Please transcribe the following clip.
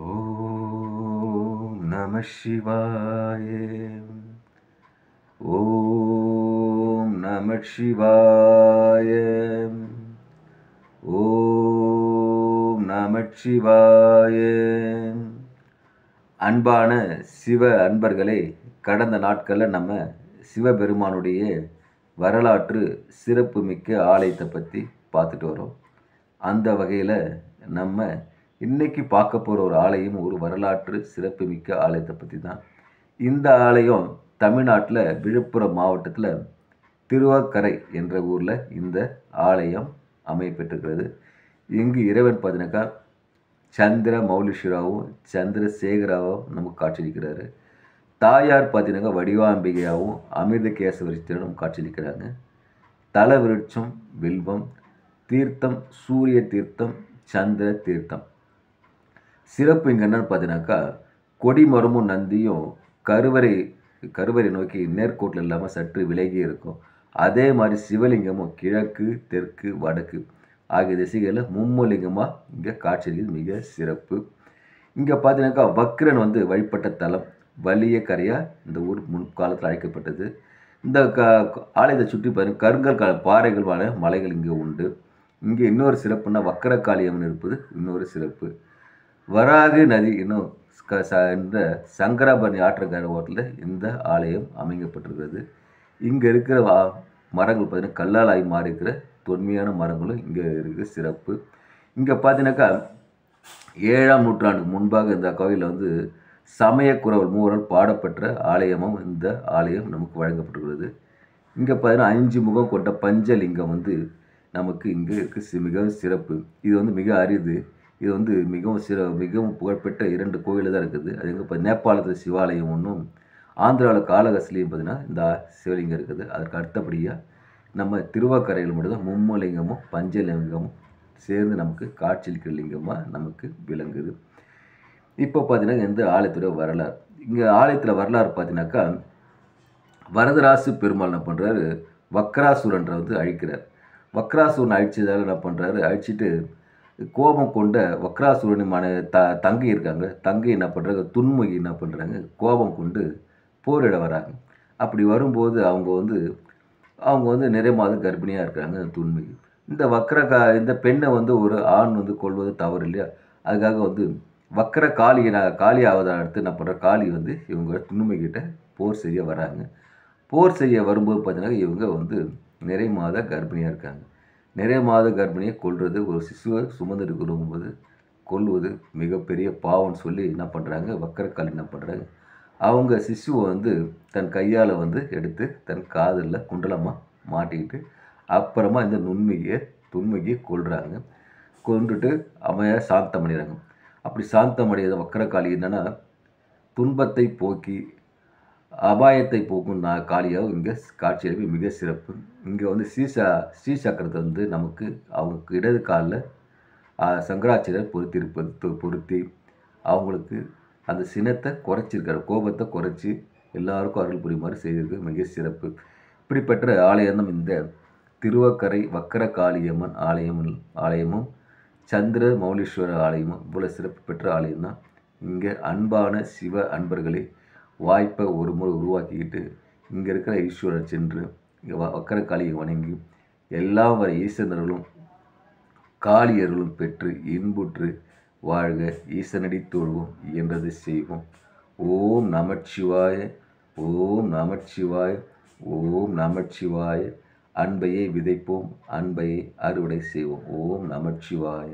ஓம் நம சிவாய. ஓம் நம சிவாய. ஓம் நம சிவாய. அன்பான சிவ அன்பர்களே, கடந்த நாட்களில் நம்ம சிவபெருமானுடைய வரலாற்று சிறப்புமிக்க ஆலயத்தை பற்றி பார்த்துட்டு வரோம். அந்த வகையில் நம்ம இன்னைக்கு பார்க்க போகிற ஒரு ஆலயம் ஒரு வரலாற்று சிறப்புமிக்க ஆலயத்தை பற்றி தான். இந்த ஆலயம் தமிழ்நாட்டில் விழுப்புரம் மாவட்டத்தில் திருவாக்கரை என்ற ஊரில் இந்த ஆலயம் அமையப்பெற்றிருக்கிறது. இங்கு இறைவன் பார்த்தீங்கன்னாக்கா சந்திர மௌலீஸ்வராவும் சந்திரசேகராவும் நமக்கு காட்சியளிக்கிறாரு. தாயார் பார்த்தீங்கன்னாக்கா வடிவாம்பிகையாகவும் அமிர்தகேசவரிச்சனும் காட்சியளிக்கிறாங்க. தல விருட்சம் வில்வம், தீர்த்தம் சூரிய தீர்த்தம், சந்திர தீர்த்தம். சிறப்பு இங்கே என்னன்னு பார்த்தீங்கன்னாக்கா கொடிமரமும் நந்தியும் கருவறை நோக்கி நேர்கோட்டில் இல்லாமல் சற்று விலகி இருக்கும். அதே மாதிரி சிவலிங்கமும் கிழக்கு தெற்கு வடக்கு ஆகிய திசைகளில் மும்மலிங்கமாக இங்கே காட்சியளிக்கிறது மிக சிறப்பு. இங்கே பார்த்தீங்கன்னாக்கா வக்ரன் வழிபட்ட தலம். வலிய கரையாக இந்த ஊர் முன்காலத்தில் அழைக்கப்பட்டது. இந்த ஆலயத்தை சுற்றி பார்த்தீங்கன்னா கருங்கல் பாறைகளான மலைகள் இங்கே உண்டு. இங்கே இன்னொரு சிறப்புன்னா வக்கரகாளி அம்மன் இருப்பது இன்னொரு சிறப்பு. வராகு நதி இன்னும் என்ற சங்கராபரணி ஆற்றங்கரை ஓரத்தில் இந்த ஆலயம் அமைக்கப்பட்டிருக்கிறது. இங்கே இருக்கிற மரங்கள் பார்த்தீங்கன்னா கல்லால் ஆகி மாறி இருக்கிற தொன்மையான மரங்களும் இங்கே இருக்குது சிறப்பு. இங்கே பார்த்தீங்கன்னாக்கா 7ஆம் நூற்றாண்டுக்கு முன்பாக இந்த கோயிலில் சமயக்குறவர் மூவரால் பாடப்பெற்ற ஆலயமும் இந்த ஆலயம் நமக்கு வழங்கப்பட்டுள்ளது. இங்கே பார்த்தீங்கன்னா 5 முகம் கொண்ட பஞ்சலிங்கம் நமக்கு இங்கே இருக்குது மிகவும் சிறப்பு. இது மிக அரிது. இது மிகவும் புகழ்பெற்ற 2 கோயில் தான் இருக்குது. அது எங்கே நேபாளத்தில் சிவாலயம் ஒன்றும், ஆந்திராவில் காளகஸ்திலையும் பார்த்தீங்கன்னா இந்த சிவலிங்கம் இருக்குது. அதற்கு அடுத்தபடியாக நம்ம திருவாக்கரையில் மட்டும்தான் மும்மலிங்கமும் பஞ்சலிங்கமும் சேர்ந்து நமக்கு காட்சியளிக்கிற லிங்கமாக நமக்கு விளங்குது. இப்போ பார்த்தீங்கன்னா இந்த ஆலயத்துடைய வரலாறு. இங்கே ஆலயத்தில் வரலாறு பார்த்தீங்கன்னாக்கா வரதராசு பெருமாள் என்ன பண்ணுறாரு, வக்ராசுரன்ற அழிக்கிறார். வக்ராசுரன் அழிச்சதால் என்ன பண்ணுறாரு, அழிச்சிட்டு கோபம் கொண்ட வக்ராசுரனின் தங்கை இருக்காங்க. தங்கை என்ன பண்ணுறாங்க, துன்முகி என்ன பண்ணுறாங்க, கோபம் கொண்டு போரிட வராங்க. அப்படி வரும்போது அவங்க நிறைய மாதம் கர்ப்பிணியாக இருக்கிறாங்க துன்முகி. இந்த பெண்ணை ஒரு ஆண் கொள்வது தவறு இல்லையா? அதுக்காக வக்கர காளி அவதாரம் எடுத்து என்ன பண்ணுற காளி இவங்க துன்முகிட்ட போர் செய்ய வராங்க. போர் செய்ய வரும்போது பார்த்தீங்கன்னா இவங்க நிறைய மாத கர்ப்பிணியாக இருக்காங்க. நிறைய மாத கர்ப்பிணியை கொல்வது, ஒரு சிசுவை சுமந்துட்டு வரும்போது கொல்வது மிகப்பெரிய பாவம்னு சொல்லி என்ன பண்ணுறாங்க, வக்கரக்காளி என்ன பண்ணுறாங்க, அவங்க சிசுவை தன் கையால் எடுத்து தன் காதலில் குண்டலமாக மாட்டிக்கிட்டு அப்புறமா இந்த துன்முகியை கொல்றாங்க. கொண்டுட்டு அமைய சாந்தம் அடைகிறாங்க. அப்படி சாந்தம் அடையாத வக்கரக்காளி என்னென்னா துன்பத்தை போக்கி அபாயத்தை போக்கும் காளியாக இங்கே காட்சியளிப்பு மிக சிறப்பு. இங்கே ஸ்ரீசக்கரத்தை நமக்கு அவங்க இடது காலில் சங்கராச்சாரியர் பொருத்தி அவங்களுக்கு அந்த சினத்தை குறைச்சிருக்காரு, கோபத்தை குறைச்சி எல்லாருக்கும் அருள் புரியுமாறு செய்திருக்கு மிக சிறப்பு. இப்படிப்பட்ட ஆலயம் இந்த திருவாக்கரை வக்கரகாளியம்மன் ஆலயமும் சந்திர மௌலீஸ்வரர் ஆலயமும் இவ்வளோ சிறப்பு பெற்ற ஆலயம் தான். இங்கே அன்பான சிவ அன்பர்களே, வாய்ப்பை ஒரு முறை உருவாக்கிக்கிட்டு இங்கே இருக்கிற ஈஸ்வரர் சென்று இங்கே வக்கரகாளியை வணங்கி எல்லாம் வர ஈசனர்களும் காளியர்களும் பெற்று இன்புற்று வாழ்க. ஈசனடி தொழுவோம், இயன்றது செய்வோம். ஓம் நமச்சிவாய. ஓம் நமச்சிவாய. ஓம் நமச்சிவாய. அன்பையை விதைப்போம், அன்பையை அறுவடை செய்வோம். ஓம் நமச்சிவாய.